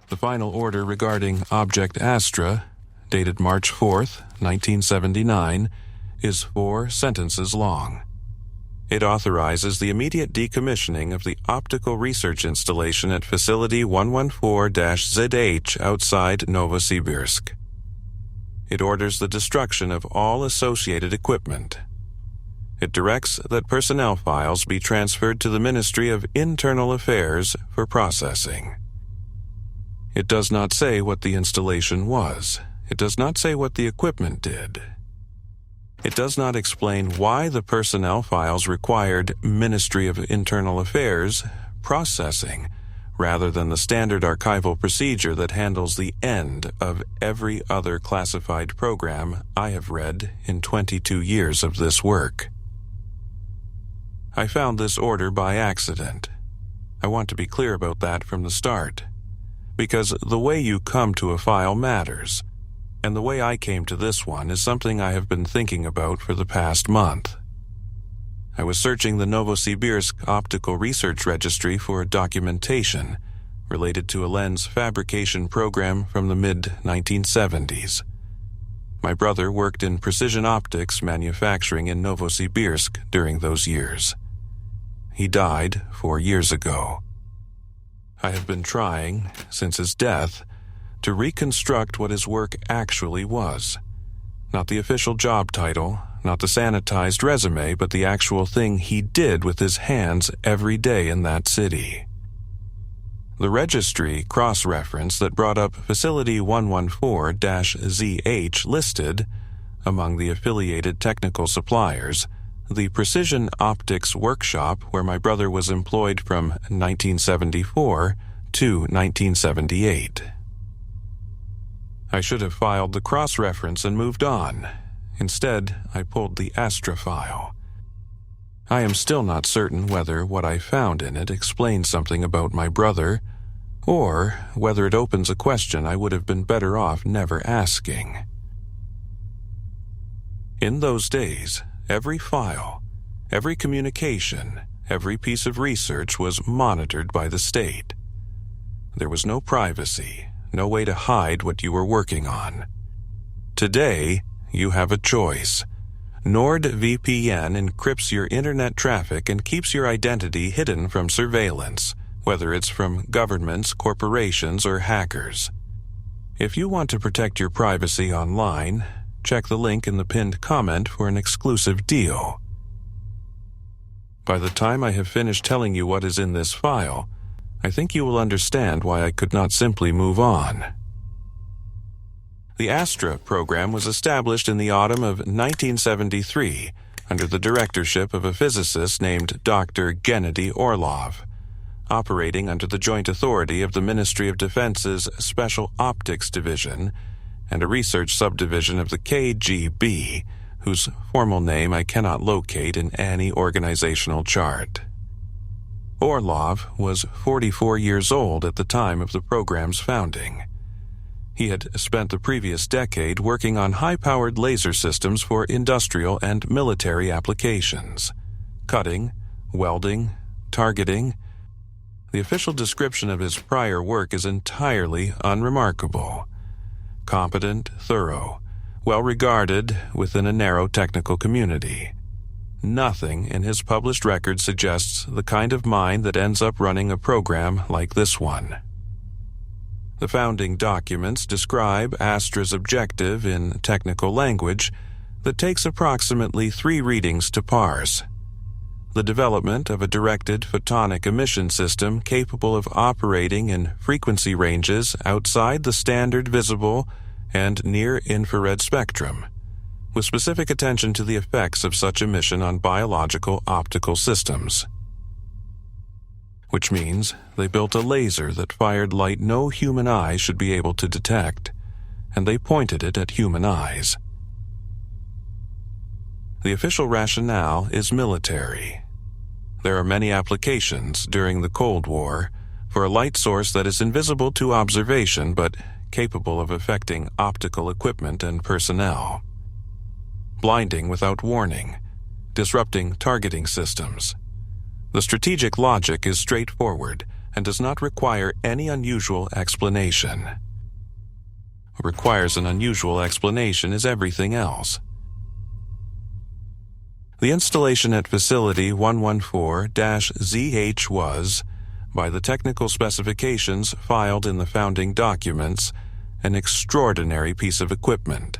The final order regarding Object Astra, dated March 4th, 1979, is 4 sentences long. It authorizes the immediate decommissioning of the optical research installation at Facility 114-ZH outside Novosibirsk. It orders the destruction of all associated equipment. It directs that personnel files be transferred to the Ministry of Internal Affairs for processing. It does not say what the installation was. It does not say what the equipment did. It does not explain why the personnel files required Ministry of Internal Affairs processing, rather than the standard archival procedure that handles the end of every other classified program I have read in 22 years of this work. I found this order by accident. I want to be clear about that from the start, because the way you come to a file matters. And the way I came to this one is something I have been thinking about for the past month. I was searching the Novosibirsk Optical Research Registry for documentation related to a lens fabrication program from the mid-1970s. My brother worked in precision optics manufacturing in Novosibirsk during those years. He died 4 years ago. I have been trying, since his death, to reconstruct what his work actually was. Not the official job title, not the sanitized resume, but the actual thing he did with his hands every day in that city. The registry cross-reference that brought up Facility 114-ZH listed, among the affiliated technical suppliers, the Precision Optics Workshop where my brother was employed from 1974 to 1978. I should have filed the cross-reference and moved on. Instead, I pulled the Astra file. I am still not certain whether what I found in it explains something about my brother, or whether it opens a question I would have been better off never asking. In those days, every file, every communication, every piece of research was monitored by the state. There was no privacy, no way to hide what you were working on. Today, you have a choice. NordVPN encrypts your internet traffic and keeps your identity hidden from surveillance, whether it's from governments, corporations, or hackers. If you want to protect your privacy online, check the link in the pinned comment for an exclusive deal. By the time I have finished telling you what is in this file, I think you will understand why I could not simply move on. The Astra program was established in the autumn of 1973 under the directorship of a physicist named Dr. Gennady Orlov, operating under the joint authority of the Ministry of Defense's Special Optics Division and a research subdivision of the KGB, whose formal name I cannot locate in any organizational chart. Orlov was 44 years old at the time of the program's founding. He had spent the previous decade working on high-powered laser systems for industrial and military applications. Cutting, welding, targeting. The official description of his prior work is entirely unremarkable. Competent, thorough, well-regarded within a narrow technical community. Nothing in his published record suggests the kind of mind that ends up running a program like this one. The founding documents describe Astra's objective in technical language that takes approximately 3 readings to parse. The development of a directed photonic emission system capable of operating in frequency ranges outside the standard visible and near-infrared spectrum, with specific attention to the effects of such emission on biological optical systems. Which means they built a laser that fired light no human eye should be able to detect, and they pointed it at human eyes. The official rationale is military. There are many applications during the Cold War for a light source that is invisible to observation but capable of affecting optical equipment and personnel. Blinding without warning, disrupting targeting systems. The strategic logic is straightforward. and does not require any unusual explanation. What requires an unusual explanation is everything else. The installation at Facility 114-ZH was, by the technical specifications filed in the founding documents, an extraordinary piece of equipment.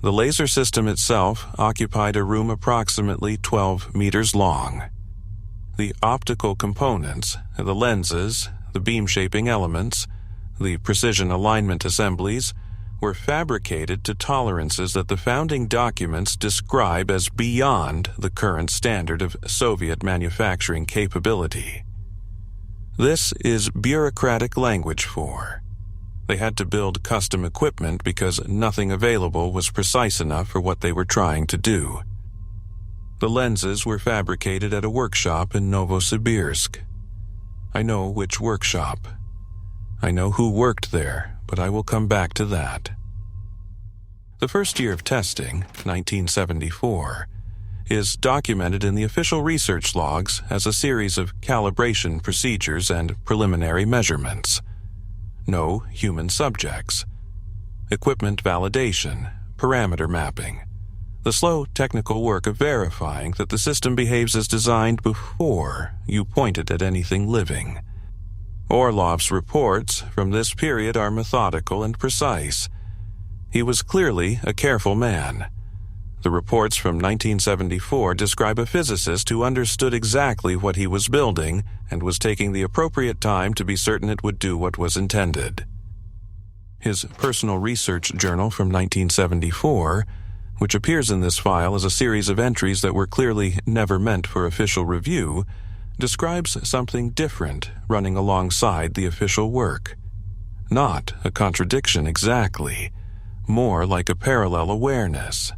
The laser system itself occupied a room approximately 12 meters long. The optical components, the lenses, the beam-shaping elements, the precision alignment assemblies, were fabricated to tolerances that the founding documents describe as beyond the current standard of Soviet manufacturing capability. This is bureaucratic language for. They had to build custom equipment because nothing available was precise enough for what they were trying to do. The lenses were fabricated at a workshop in Novosibirsk. I know which workshop. I know who worked there, but I will come back to that. The first year of testing, 1974, is documented in the official research logs as a series of calibration procedures and preliminary measurements. No human subjects. Equipment validation, parameter mapping. The slow technical work of verifying that the system behaves as designed before you point it at anything living. Orlov's reports from this period are methodical and precise. He was clearly a careful man. The reports from 1974 describe a physicist who understood exactly what he was building and was taking the appropriate time to be certain it would do what was intended. His personal research journal from 1974, which appears in this file as a series of entries that were clearly never meant for official review, describes something different running alongside the official work. Not a contradiction exactly, more like a parallel awareness.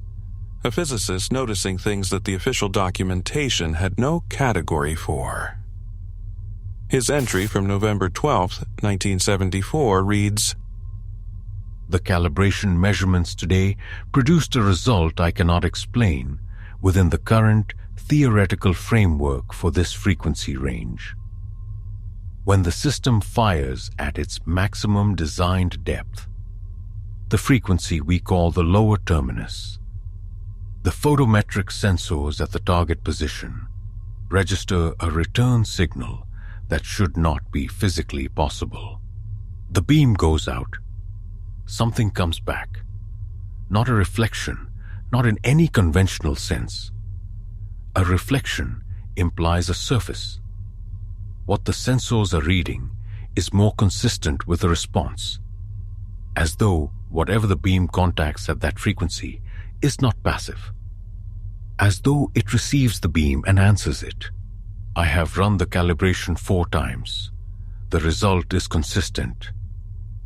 A physicist noticing things that the official documentation had no category for. His entry from November 12, 1974 reads, "The calibration measurements today produced a result I cannot explain within the current theoretical framework for this frequency range. When the system fires at its maximum designed depth, the frequency we call the lower terminus, the photometric sensors at the target position register a return signal that should not be physically possible. The beam goes out. Something comes back. Not a reflection, not in any conventional sense. A reflection implies a surface. What the sensors are reading is more consistent with the response, as though whatever the beam contacts at that frequency is not passive, as though it receives the beam and answers it. I have run the calibration 4 times. The result is consistent.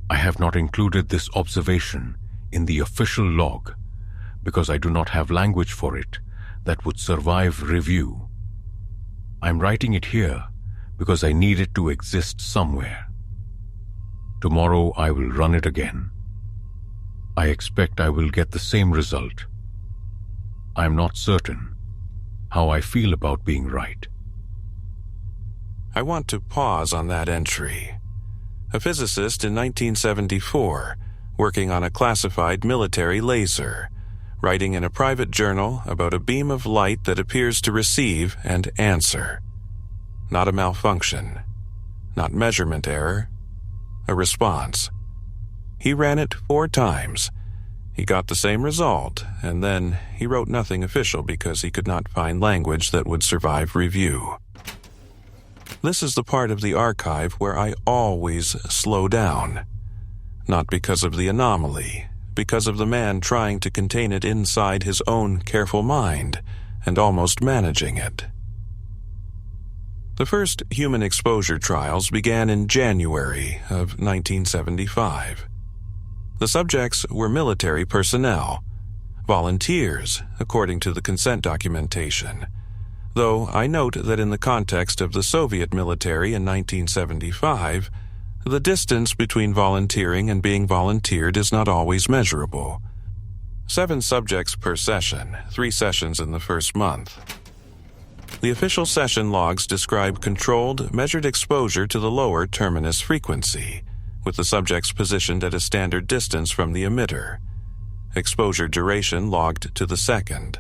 I have not included this observation in the official log because I do not have language for it that would survive review. I'm writing it here because I need it to exist somewhere. Tomorrow I will run it again. I expect I will get the same result. I'm not certain how I feel about being right." I want to pause on that entry. A physicist in 1974, working on a classified military laser, writing in a private journal about a beam of light that appears to receive and answer. Not a malfunction, not measurement error, a response. He ran it 4 times. He got the same result, and then he wrote nothing official because he could not find language that would survive review. This is the part of the archive where I always slow down. Not because of the anomaly, because of the man trying to contain it inside his own careful mind and almost managing it. The first human exposure trials began in January of 1975. The subjects were military personnel, volunteers, according to the consent documentation, though I note that in the context of the Soviet military in 1975, the distance between volunteering and being volunteered is not always measurable. 7 subjects per session, 3 sessions in the first month. The official session logs describe controlled, measured exposure to the lower terminus frequency, with the subjects positioned at a standard distance from the emitter. Exposure duration logged to the second.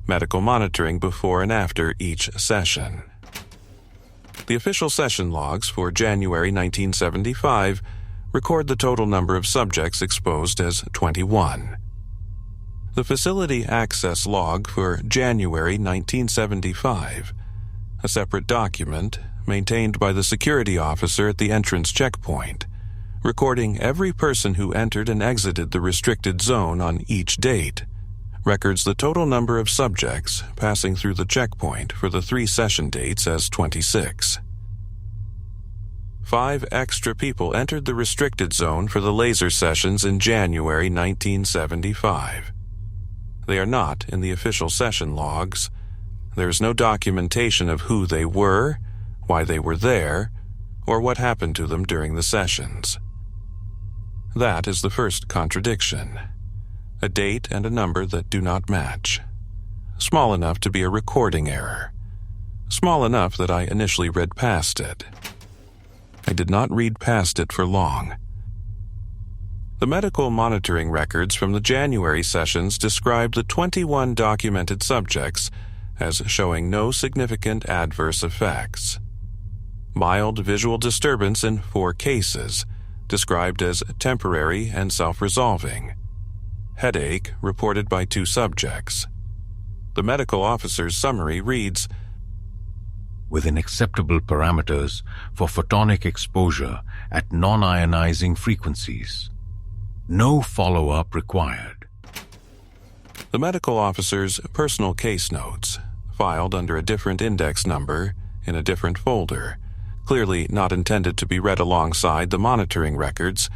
Medical monitoring before and after each session. The official session logs for January 1975 record the total number of subjects exposed as 21. The facility access log for January 1975, a separate document maintained by the security officer at the entrance checkpoint, recording every person who entered and exited the restricted zone on each date, records the total number of subjects passing through the checkpoint for the 3 session dates as 26. 5 extra people entered the restricted zone for the laser sessions in January 1975. They are not in the official session logs. There is no documentation of who they were, why they were there, or what happened to them during the sessions. That is the first contradiction. A date and a number that do not match. Small enough to be a recording error. Small enough that I initially read past it. I did not read past it for long. The medical monitoring records from the January sessions describe the 21 documented subjects as showing no significant adverse effects. Mild visual disturbance in 4 cases, described as temporary and self-resolving. Headache reported by 2 subjects. The medical officer's summary reads, within acceptable parameters for photonic exposure at non-ionizing frequencies. No follow-up required. The medical officer's personal case notes, filed under a different index number in a different folder, clearly not intended to be read alongside the monitoring records,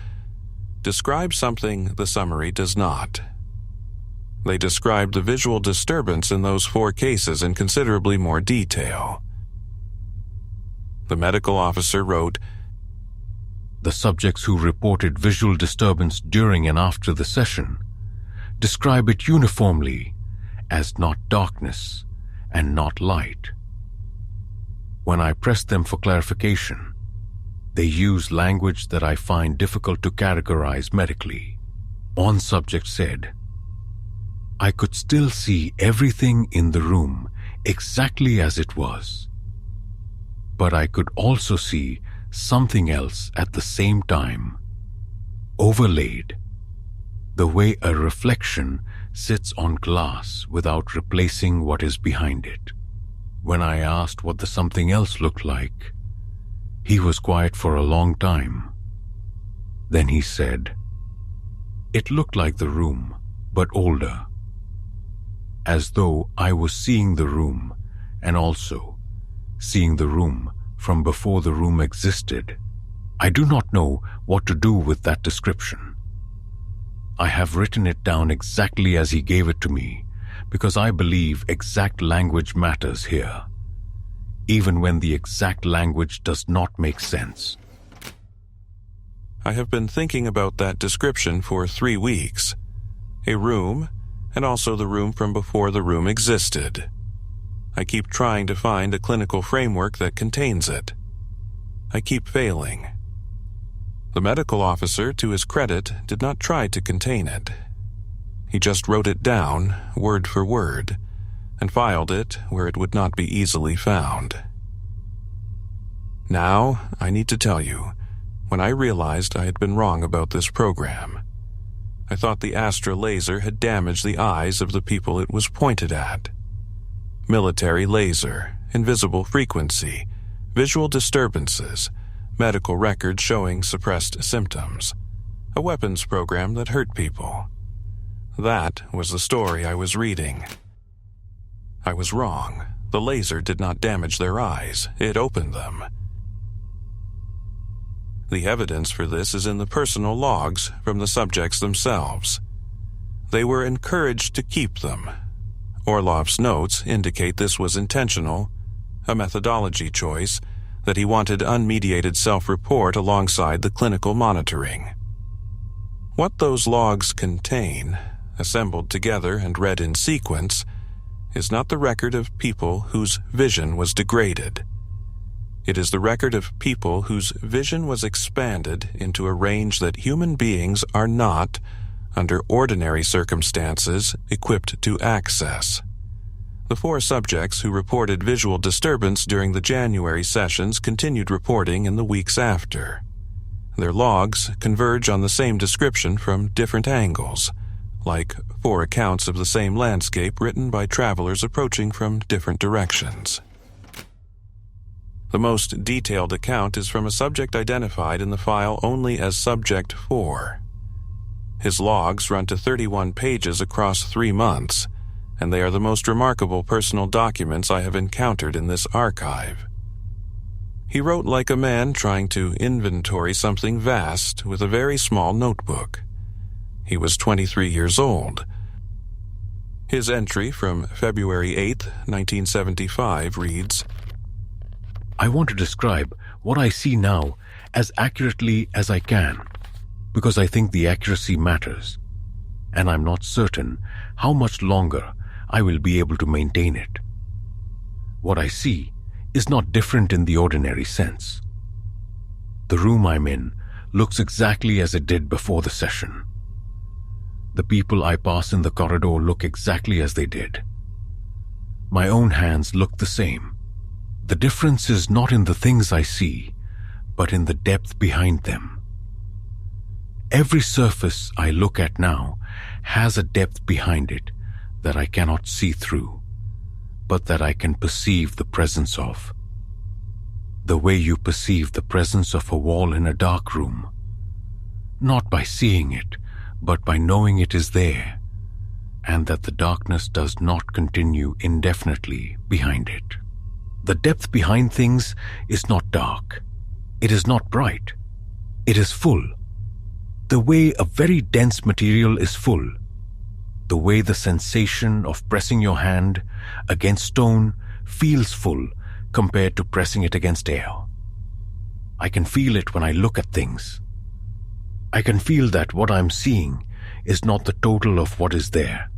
describe something the summary does not. They describe the visual disturbance in those 4 cases in considerably more detail. The medical officer wrote, the subjects who reported visual disturbance during and after the session describe it uniformly as not darkness and not light. When I pressed them for clarification, they use language that I find difficult to categorize medically. One subject said, I could still see everything in the room exactly as it was, but I could also see something else at the same time, overlaid, the way a reflection sits on glass without replacing what is behind it. When I asked what the something else looked like, he was quiet for a long time. Then he said, it looked like the room, but older, as though I was seeing the room and also seeing the room from before the room existed. I do not know what to do with that description. I have written it down exactly as he gave it to me, because I believe exact language matters here, even when the exact language does not make sense. I have been thinking about that description for 3 weeks. A room, and also the room from before the room existed. I keep trying to find a clinical framework that contains it. I keep failing. The medical officer, to his credit, did not try to contain it. He just wrote it down, word for word, and filed it where it would not be easily found. Now, I need to tell you, when I realized I had been wrong about this program, I thought the Astra laser had damaged the eyes of the people it was pointed at. Military laser, invisible frequency, visual disturbances, medical records showing suppressed symptoms, a weapons program that hurt people. That was the story I was reading. I was wrong. The laser did not damage their eyes. It opened them. The evidence for this is in the personal logs from the subjects themselves. They were encouraged to keep them. Orlov's notes indicate this was intentional, a methodology choice, that he wanted unmediated self-report alongside the clinical monitoring. What those logs contain, assembled together and read in sequence, is not the record of people whose vision was degraded. It is the record of people whose vision was expanded into a range that human beings are not, under ordinary circumstances, equipped to access. The 4 subjects who reported visual disturbance during the January sessions continued reporting in the weeks after. Their logs converge on the same description from different angles, like 4 accounts of the same landscape written by travelers approaching from different directions. The most detailed account is from a subject identified in the file only as Subject 4. His logs run to 31 pages across 3 months, and they are the most remarkable personal documents I have encountered in this archive. He wrote like a man trying to inventory something vast with a very small notebook. He was 23 years old. His entry from February 8, 1975 reads, I want to describe what I see now as accurately as I can, because I think the accuracy matters, and I'm not certain how much longer I will be able to maintain it. What I see is not different in the ordinary sense. The room I'm in looks exactly as it did before the session. The people I pass in the corridor look exactly as they did. My own hands look the same. The difference is not in the things I see, but in the depth behind them. Every surface I look at now has a depth behind it that I cannot see through, but that I can perceive the presence of. The way you perceive the presence of a wall in a dark room, not by seeing it, but by knowing it is there, and that the darkness does not continue indefinitely behind it. The depth behind things is not dark. It is not bright. It is full. The way a very dense material is full. The way the sensation of pressing your hand against stone feels full compared to pressing it against air. I can feel it when I look at things. I can feel that what I'm seeing is not the total of what is there.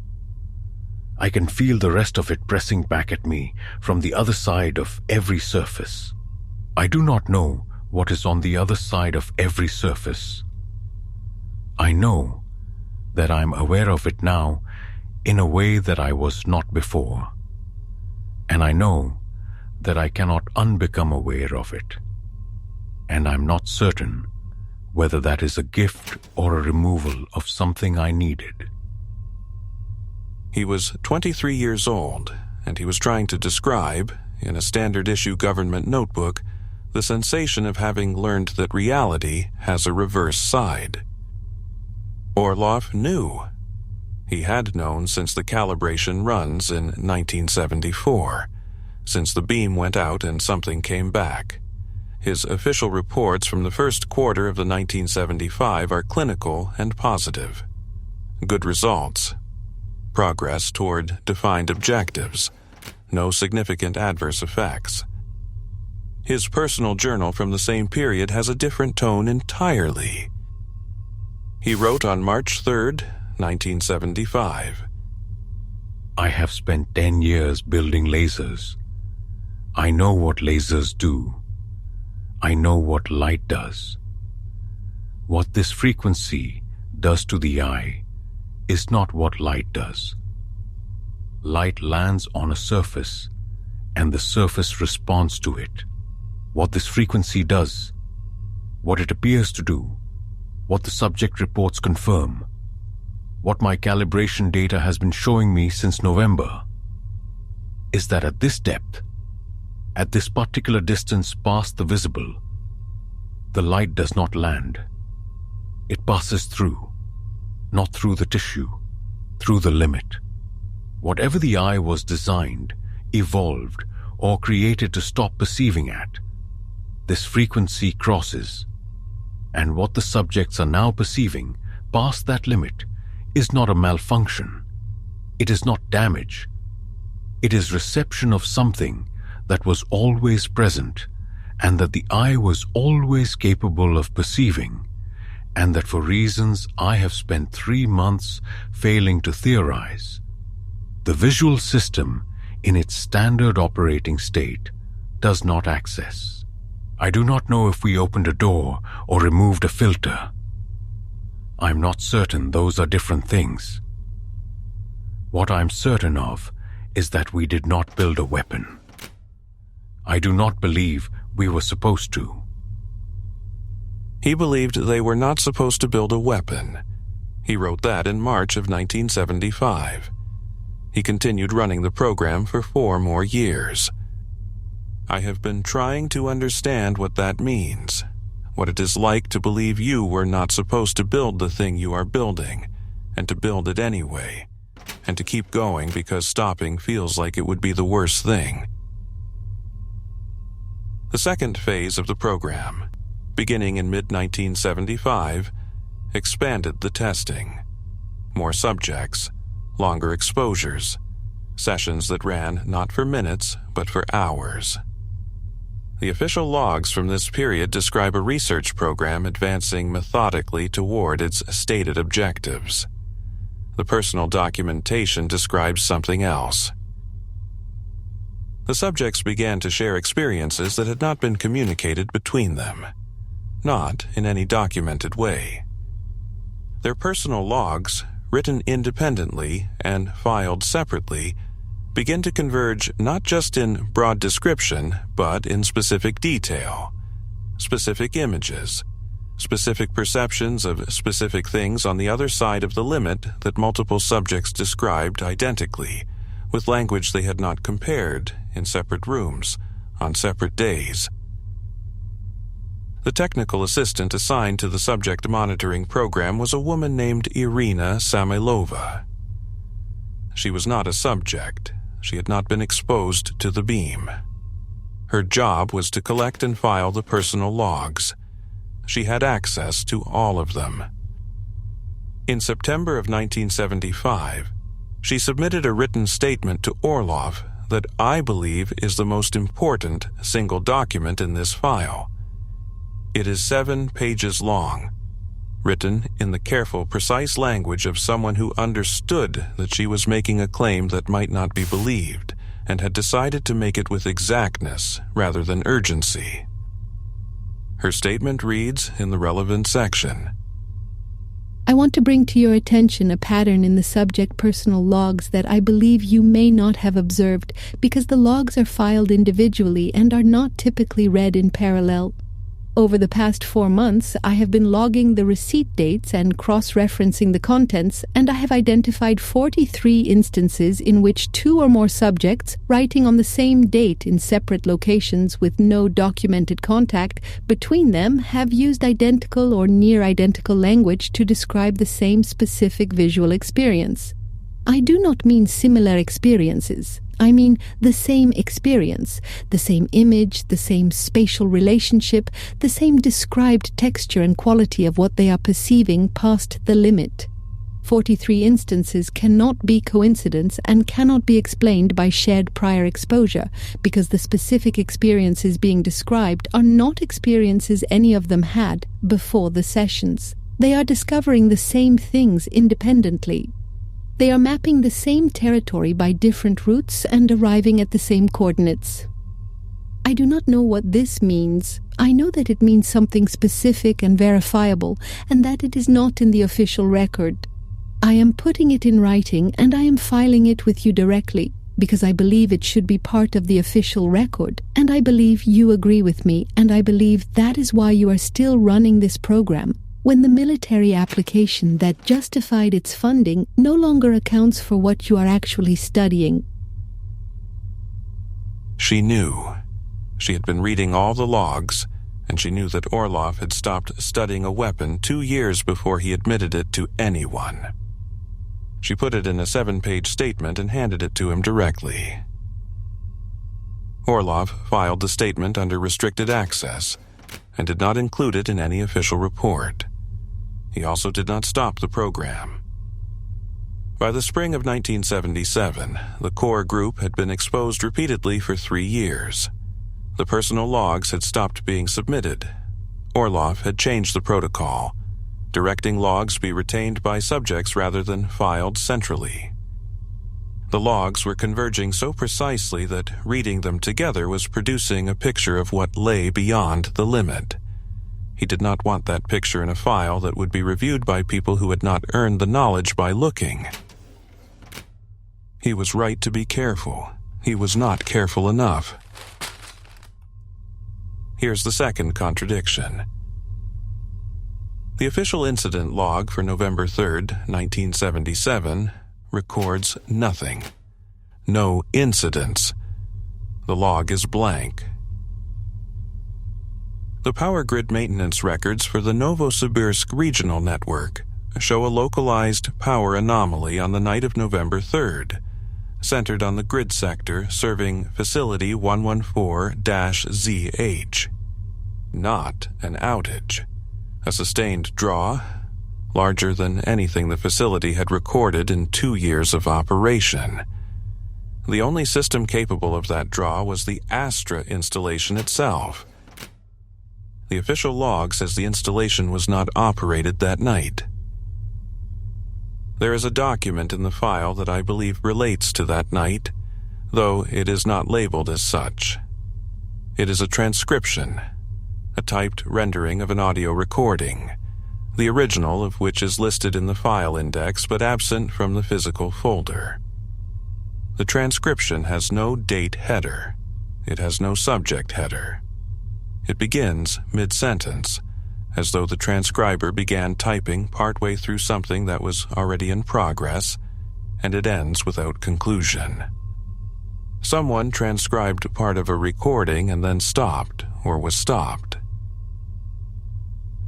I can feel the rest of it pressing back at me from the other side of every surface. I do not know what is on the other side of every surface. I know that I'm aware of it now in a way that I was not before. And I know that I cannot unbecome aware of it. And I'm not certain whether that is a gift or a removal of something I needed. He was 23 years old, and he was trying to describe, in a standard-issue government notebook, the sensation of having learned that reality has a reverse side. Orloff knew. He had known since the calibration runs in 1974, since the beam went out and something came back. His official reports from the first quarter of the 1975 are clinical and positive. Good results. Progress toward defined objectives. No significant adverse effects. His personal journal from the same period has a different tone entirely. He wrote on March 3rd, 1975. I have spent 10 years building lasers. I know what lasers do. I know what light does. What this frequency does to the eye is not what light does. Light lands on a surface, and the surface responds to it. What this frequency does, what it appears to do, what the subject reports confirm, what my calibration data has been showing me since November, is that at this depth, at this particular distance past the visible, the light does not land. It passes through, not through the tissue, through the limit. Whatever the eye was designed, evolved, or created to stop perceiving at, this frequency crosses, and what the subjects are now perceiving past that limit is not a malfunction. It is not damage. It is reception of something that was always present and that the eye was always capable of perceiving, and that for reasons I have spent 3 months failing to theorize. The visual system in its standard operating state, does not access. I do not know if we opened a door or removed a filter. I'm not certain those are different things. What I'm certain of is that we did not build a weapon. I do not believe we were supposed to. He believed they were not supposed to build a weapon. He wrote that in March of 1975. He continued running the program for 4 more years. I have been trying to understand what that means, what it is like to believe you were not supposed to build the thing you are building, and to build it anyway, and to keep going because stopping feels like it would be the worst thing. The second phase of the program, beginning in mid-1975, expanded the testing. More subjects, longer exposures, sessions that ran not for minutes, but for hours. The official logs from this period describe a research program advancing methodically toward its stated objectives. The personal documentation describes something else. The subjects began to share experiences that had not been communicated between them, not in any documented way. Their personal logs, written independently and filed separately, begin to converge not just in broad description, but in specific detail, specific images, specific perceptions of specific things on the other side of the limit that multiple subjects described identically, with language they had not compared, in separate rooms, on separate days. The technical assistant assigned to the subject monitoring program was a woman named Irina Samailova. She was not a subject. She had not been exposed to the beam. Her job was to collect and file the personal logs. She had access to all of them. In September of 1975, she submitted a written statement to Orlov that I believe is the most important single document in this file. It is 7 pages long, written in the careful, precise language of someone who understood that she was making a claim that might not be believed and had decided to make it with exactness rather than urgency. Her statement reads in the relevant section, I want to bring to your attention a pattern in the subject personal logs that I believe you may not have observed because the logs are filed individually and are not typically read in parallel. Over the past 4 months, I have been logging the receipt dates and cross-referencing the contents, and I have identified 43 instances in which 2 or more subjects, writing on the same date in separate locations with no documented contact between them, have used identical or near-identical language to describe the same specific visual experience. I do not mean similar experiences. I mean the same experience, the same image, the same spatial relationship, the same described texture and quality of what they are perceiving past the limit. 43 instances cannot be coincidence and cannot be explained by shared prior exposure, because the specific experiences being described are not experiences any of them had before the sessions. They are discovering the same things independently. They are mapping the same territory by different routes and arriving at the same coordinates. I do not know what this means. I know that it means something specific and verifiable, and that it is not in the official record. I am putting it in writing, and I am filing it with you directly, because I believe it should be part of the official record, and I believe you agree with me, and I believe that is why you are still running this program, when the military application that justified its funding no longer accounts for what you are actually studying. She knew. She had been reading all the logs, and she knew that Orlov had stopped studying a weapon 2 years before he admitted it to anyone. She put it in a 7-page statement and handed it to him directly. Orlov filed the statement under restricted access and did not include it in any official report. He also did not stop the program. By the spring of 1977, the core group had been exposed repeatedly for 3 years. The personal logs had stopped being submitted. Orlov had changed the protocol, directing logs be retained by subjects rather than filed centrally. The logs were converging so precisely that reading them together was producing a picture of what lay beyond the limit. He did not want that picture in a file that would be reviewed by people who had not earned the knowledge by looking. He was right to be careful. He was not careful enough. Here's the second contradiction. The official incident log for November 3rd, 1977, records nothing. No incidents. The log is blank. The power grid maintenance records for the Novosibirsk regional network show a localized power anomaly on the night of November 3rd, centered on the grid sector serving Facility 114-ZH. Not an outage. A sustained draw, larger than anything the facility had recorded in 2 years of operation. The only system capable of that draw was the Astra installation itself. The official log says the installation was not operated that night. There is a document in the file that I believe relates to that night, though it is not labeled as such. It is a transcription, a typed rendering of an audio recording, the original of which is listed in the file index but absent from the physical folder. The transcription has no date header. It has no subject header. It begins mid-sentence, as though the transcriber began typing partway through something that was already in progress, and it ends without conclusion. Someone transcribed part of a recording and then stopped, or was stopped.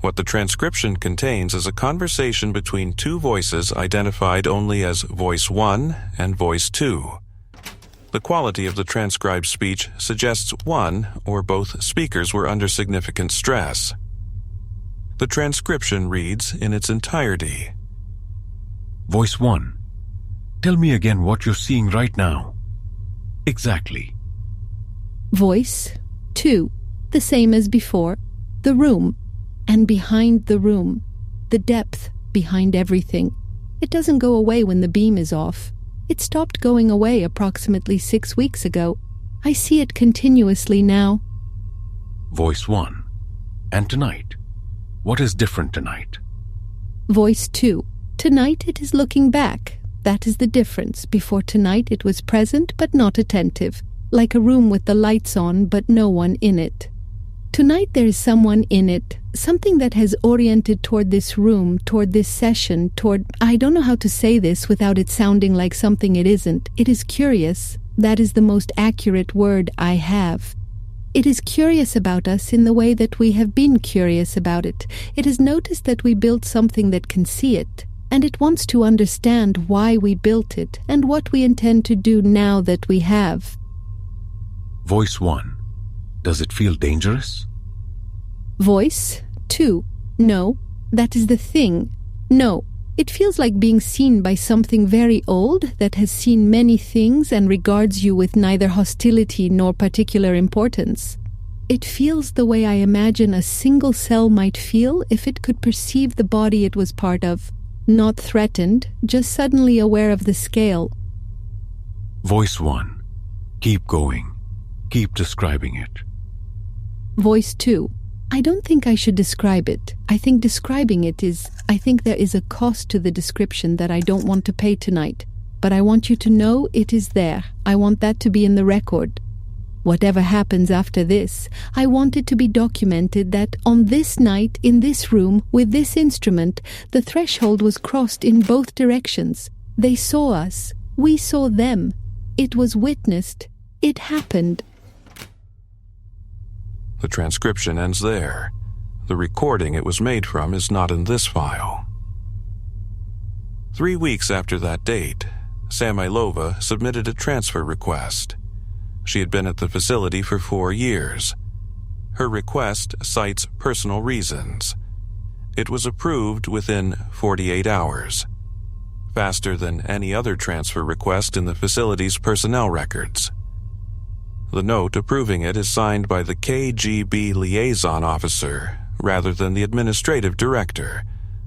What the transcription contains is a conversation between two voices identified only as Voice 1 and Voice 2. The quality of the transcribed speech suggests one or both speakers were under significant stress. The transcription reads in its entirety. Voice 1. Tell me again what you're seeing right now. Exactly. Voice 2. The same as before. The room. And behind the room. The depth behind everything. It doesn't go away when the beam is off. It stopped going away approximately 6 weeks ago. I see it continuously now. Voice 1. And tonight? What is different tonight? Voice 2. Tonight it is looking back. That is the difference. Before tonight it was present but not attentive, like a room with the lights on but no one in it. Tonight there is someone in it, something that has oriented toward this room, toward this session, toward... I don't know how to say this without it sounding like something it isn't. It is curious. That is the most accurate word I have. It is curious about us in the way that we have been curious about it. It has noticed that we built something that can see it, and it wants to understand why we built it and what we intend to do now that we have. Voice 1. Does it feel dangerous? Voice 2. No, that is the thing. No, it feels like being seen by something very old that has seen many things and regards you with neither hostility nor particular importance. It feels the way I imagine a single cell might feel if it could perceive the body it was part of. Not threatened, just suddenly aware of the scale. Voice 1. Keep going. Keep describing it. Voice 2. I don't think I should describe it. I think describing it is... I think there is a cost to the description that I don't want to pay tonight. But I want you to know it is there. I want that to be in the record. Whatever happens after this, I want it to be documented that on this night, in this room, with this instrument, the threshold was crossed in both directions. They saw us. We saw them. It was witnessed. It happened. The transcription ends there. The recording it was made from is not in this file. 3 weeks after that date, Samailova submitted a transfer request. She had been at the facility for 4 years. Her request cites personal reasons. It was approved within 48 hours, faster than any other transfer request in the facility's personnel records. The note approving it is signed by the KGB liaison officer rather than the administrative director,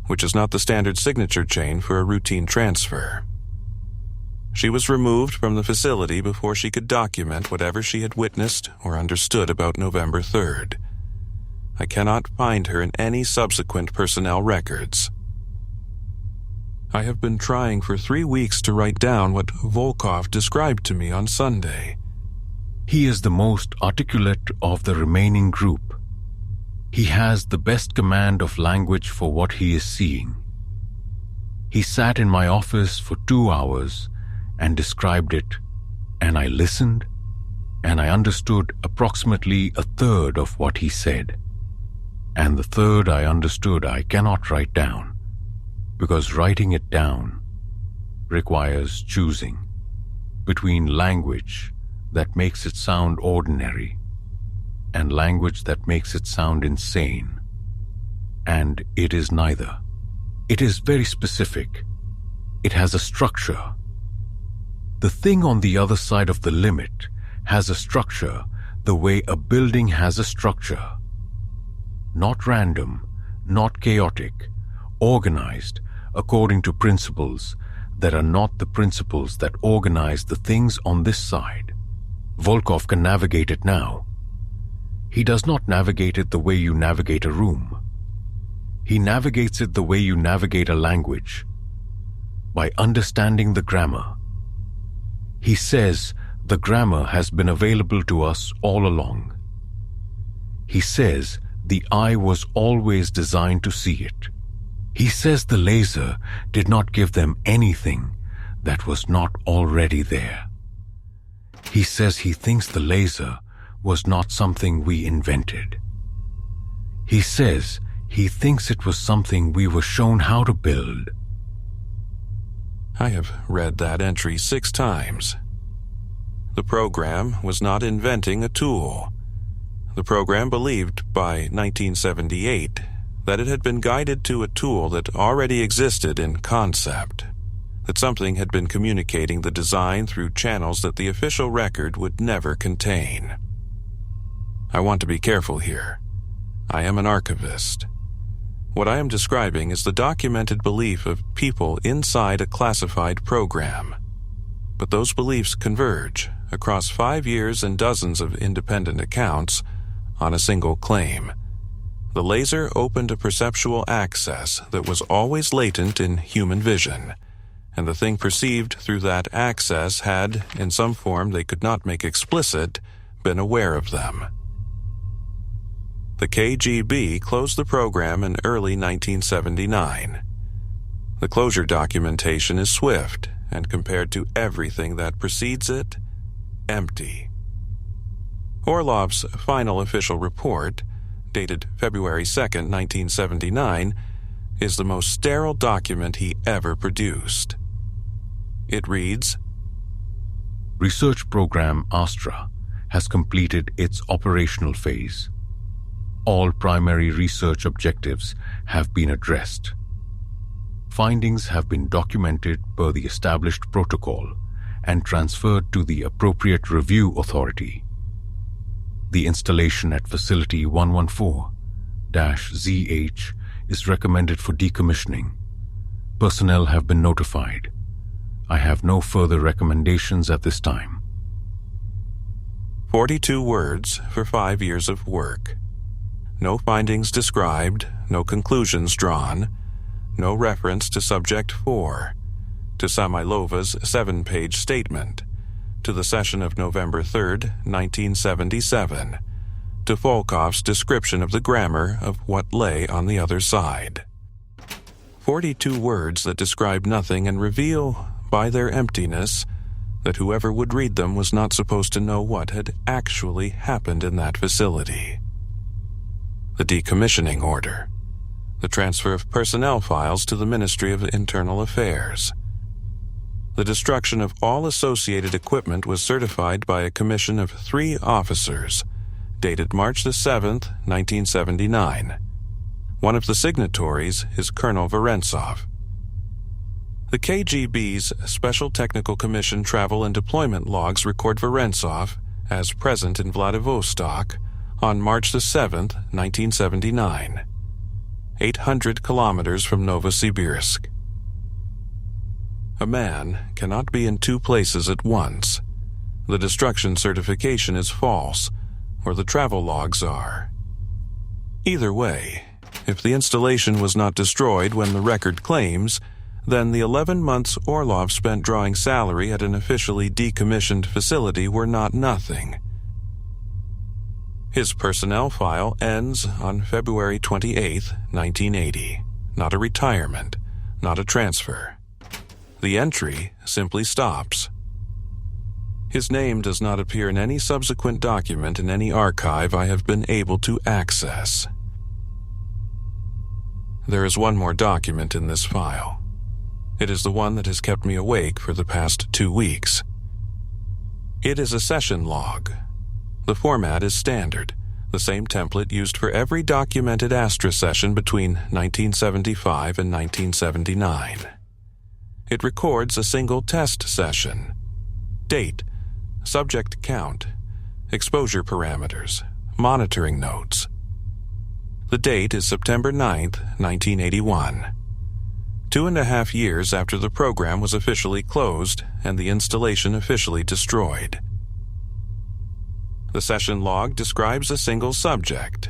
which is not the standard signature chain for a routine transfer. She was removed from the facility before she could document whatever she had witnessed or understood about November 3rd. I cannot find her in any subsequent personnel records. I have been trying for 3 weeks to write down what Volkov described to me on Sunday. He is the most articulate of the remaining group. He has the best command of language for what he is seeing. He sat in my office for 2 hours and described it, and I listened, and I understood approximately a third of what he said. And the third I understood I cannot write down, because writing it down requires choosing between language that makes it sound ordinary and language that makes it sound insane. And it is neither. It is very specific. It has a structure. The thing on the other side of the limit has a structure the way a building has a structure. Not random, not chaotic, organized according to principles that are not the principles that organize the things on this side. Volkov can navigate it now. He does not navigate it the way you navigate a room. He navigates it the way you navigate a language, by understanding the grammar. He says the grammar has been available to us all along. He says the eye was always designed to see it. He says the laser did not give them anything that was not already there. He says he thinks the laser was not something we invented. He says he thinks it was something we were shown how to build. I have read that entry 6 times. The program was not inventing a tool. The program believed by 1978 that it had been guided to a tool that already existed in concept, that something had been communicating the design through channels that the official record would never contain. I want to be careful here. I am an archivist. What I am describing is the documented belief of people inside a classified program. But those beliefs converge across 5 years and dozens of independent accounts on a single claim. The laser opened a perceptual access that was always latent in human vision, and the thing perceived through that access had, in some form they could not make explicit, been aware of them. The KGB closed the program in early 1979. The closure documentation is swift, and compared to everything that precedes it, empty. Orlov's final official report, dated February 2, 1979, is the most sterile document he ever produced. It reads, Research program Astra has completed its operational phase. All primary research objectives have been addressed. Findings have been documented per the established protocol and transferred to the appropriate review authority. The installation at Facility 114-ZH is recommended for decommissioning. Personnel have been notified. I have no further recommendations at this time. 42 words for 5 years of work. No findings described, no conclusions drawn, no reference to Subject 4, to Samylova's 7-page statement, to the session of November 3, 1977, to Volkov's description of the grammar of what lay on the other side. 42 words that describe nothing and reveal, by their emptiness, that whoever would read them was not supposed to know what had actually happened in that facility. The decommissioning order, the transfer of personnel files to the Ministry of Internal Affairs. The destruction of all associated equipment was certified by a commission of 3 officers, dated March 7, 1979. One of the signatories is Colonel Vorentsov. The KGB's Special Technical Commission travel and deployment logs record Vorentsov as present in Vladivostok on March 7, 1979, 800 kilometers from Novosibirsk. A man cannot be in two places at once. The destruction certification is false, or the travel logs are. Either way, if the installation was not destroyed when the record claims, then the 11 months Orlov spent drawing salary at an officially decommissioned facility were not nothing. His personnel file ends on February 28, 1980. Not a retirement, not a transfer. The entry simply stops. His name does not appear in any subsequent document in any archive I have been able to access. There is one more document in this file. It is the one that has kept me awake for the past 2 weeks. It is a session log. The format is standard, the same template used for every documented Astra session between 1975 and 1979. It records a single test session. Date, subject count, exposure parameters, monitoring notes. The date is September 9th, 1981. 2.5 years after the program was officially closed and the installation officially destroyed. The session log describes a single subject.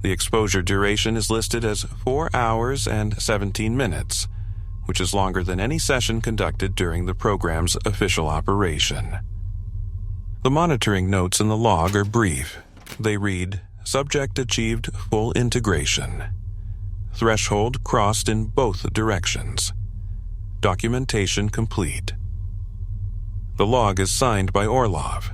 The exposure duration is listed as 4 hours and 17 minutes, which is longer than any session conducted during the program's official operation. The monitoring notes in the log are brief. They read, "Subject achieved full integration. Threshold crossed in both directions. Documentation complete." The log is signed by Orlov,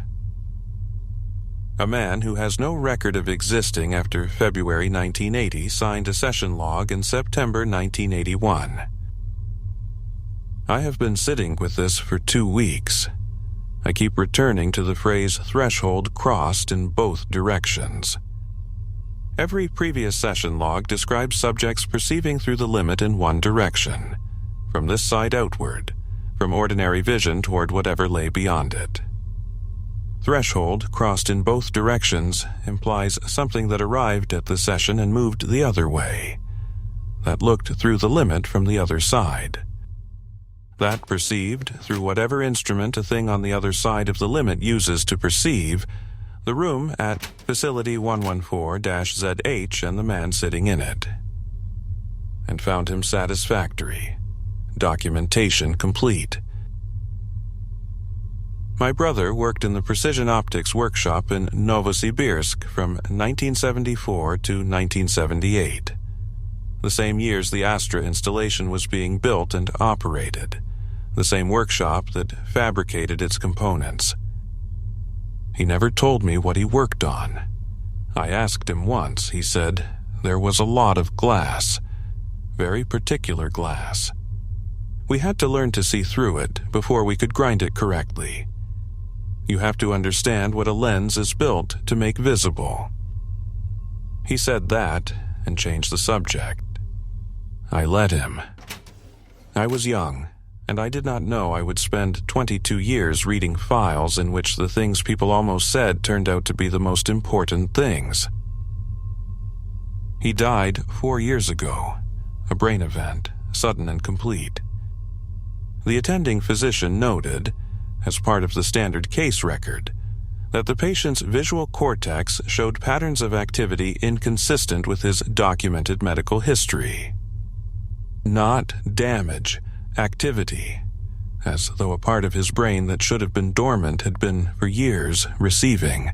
a man who has no record of existing after February 1980 signed a session log in September 1981. I have been sitting with this for 2 weeks. I keep returning to the phrase "threshold crossed in both directions." Every previous session log describes subjects perceiving through the limit in one direction, from this side outward, from ordinary vision toward whatever lay beyond it. Threshold crossed in both directions implies something that arrived at the session and moved the other way, that looked through the limit from the other side, that perceived, through whatever instrument a thing on the other side of the limit uses to perceive, the room at Facility 114-ZH and the man sitting in it, and found him satisfactory. Documentation complete. My brother worked in the precision optics workshop in Novosibirsk from 1974 to 1978, the same years the Astra installation was being built and operated, the same workshop that fabricated its components. He never told me what he worked on. I asked him once. He said there was a lot of glass, very particular glass. We had to learn to see through it before we could grind it correctly. You have to understand what a lens is built to make visible. He said that and changed the subject. I let him. I was young, and I did not know I would spend 22 years reading files in which the things people almost said turned out to be the most important things. He died 4 years ago, a brain event, sudden and complete. The attending physician noted, as part of the standard case record, that the patient's visual cortex showed patterns of activity inconsistent with his documented medical history. Not damage, activity, as though a part of his brain that should have been dormant had been, for years, receiving.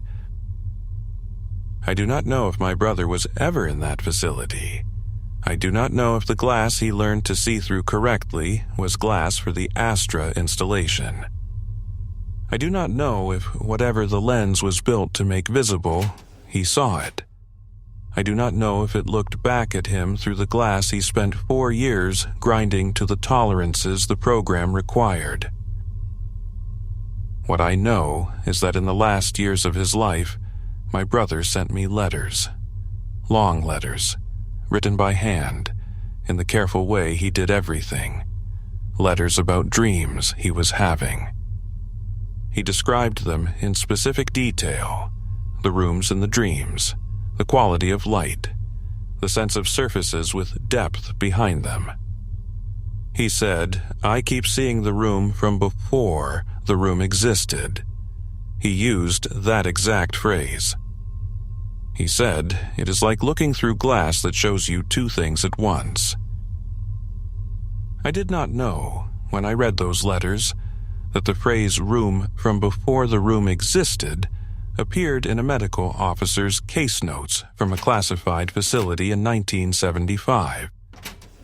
I do not know if my brother was ever in that facility. I do not know if the glass he learned to see through correctly was glass for the Astra installation. I do not know if whatever the lens was built to make visible, he saw it. I do not know if it looked back at him through the glass he spent 4 years grinding to the tolerances the program required. What I know is that in the last years of his life, my brother sent me letters. Long letters, written by hand, in the careful way he did everything. Letters about dreams he was having. He described them in specific detail, the rooms in the dreams, the quality of light, the sense of surfaces with depth behind them. He said, "I keep seeing the room from before the room existed." He used that exact phrase. He said, "It is like looking through glass that shows you two things at once." I did not know, when I read those letters, that the phrase "room from before the room existed" appeared in a medical officer's case notes from a classified facility in 1975,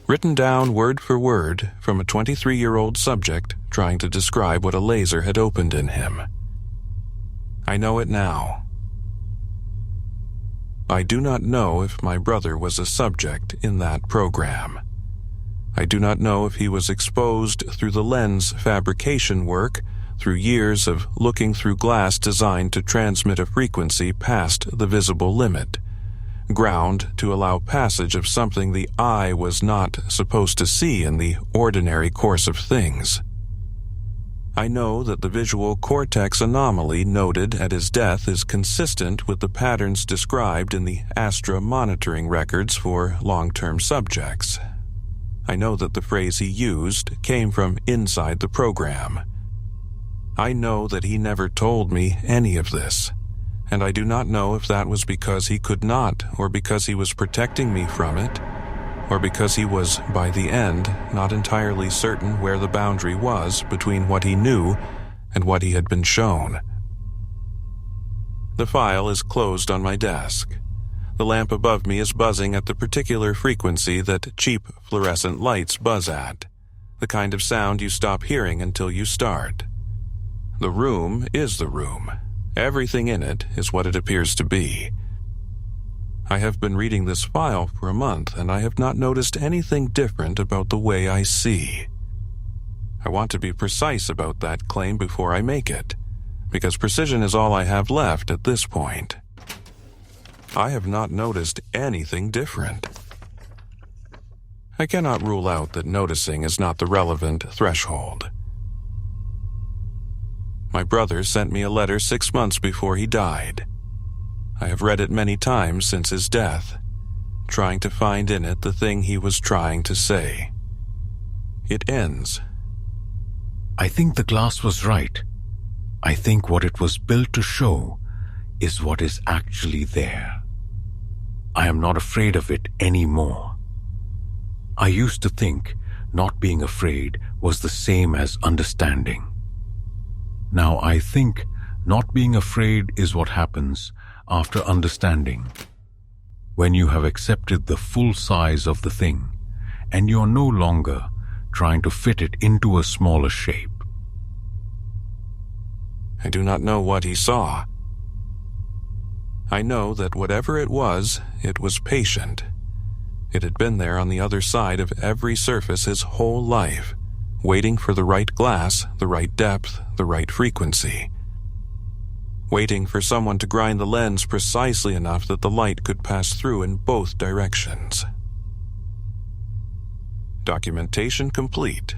written down word for word from a 23-year-old subject trying to describe what a laser had opened in him. I know it now. I do not know if my brother was a subject in that program. I do not know if he was exposed through the lens fabrication work, through years of looking through glass designed to transmit a frequency past the visible limit, ground to allow passage of something the eye was not supposed to see in the ordinary course of things. I know that the visual cortex anomaly noted at his death is consistent with the patterns described in the Astra monitoring records for long-term subjects. I know that the phrase he used came from inside the program. I know that he never told me any of this, and I do not know if that was because he could not, or because he was protecting me from it, or because he was, by the end, not entirely certain where the boundary was between what he knew and what he had been shown. The file is closed on my desk. The lamp above me is buzzing at the particular frequency that cheap fluorescent lights buzz at, the kind of sound you stop hearing until you start. The room is the room. Everything in it is what it appears to be. I have been reading this file for a month, and I have not noticed anything different about the way I see. I want to be precise about that claim before I make it, because precision is all I have left at this point. I have not noticed anything different. I cannot rule out that noticing is not the relevant threshold. My brother sent me a letter 6 months before he died. I have read it many times since his death, trying to find in it the thing he was trying to say. It ends. I think the glass was right. I think what it was built to show is what is actually there. I am not afraid of it anymore. I used to think not being afraid was the same as understanding. Now I think not being afraid is what happens after understanding, when you have accepted the full size of the thing and you are no longer trying to fit it into a smaller shape. I do not know what he saw. I know that whatever it was patient. It had been there on the other side of every surface his whole life, waiting for the right glass, the right depth, the right frequency. Waiting for someone to grind the lens precisely enough that the light could pass through in both directions. Documentation complete.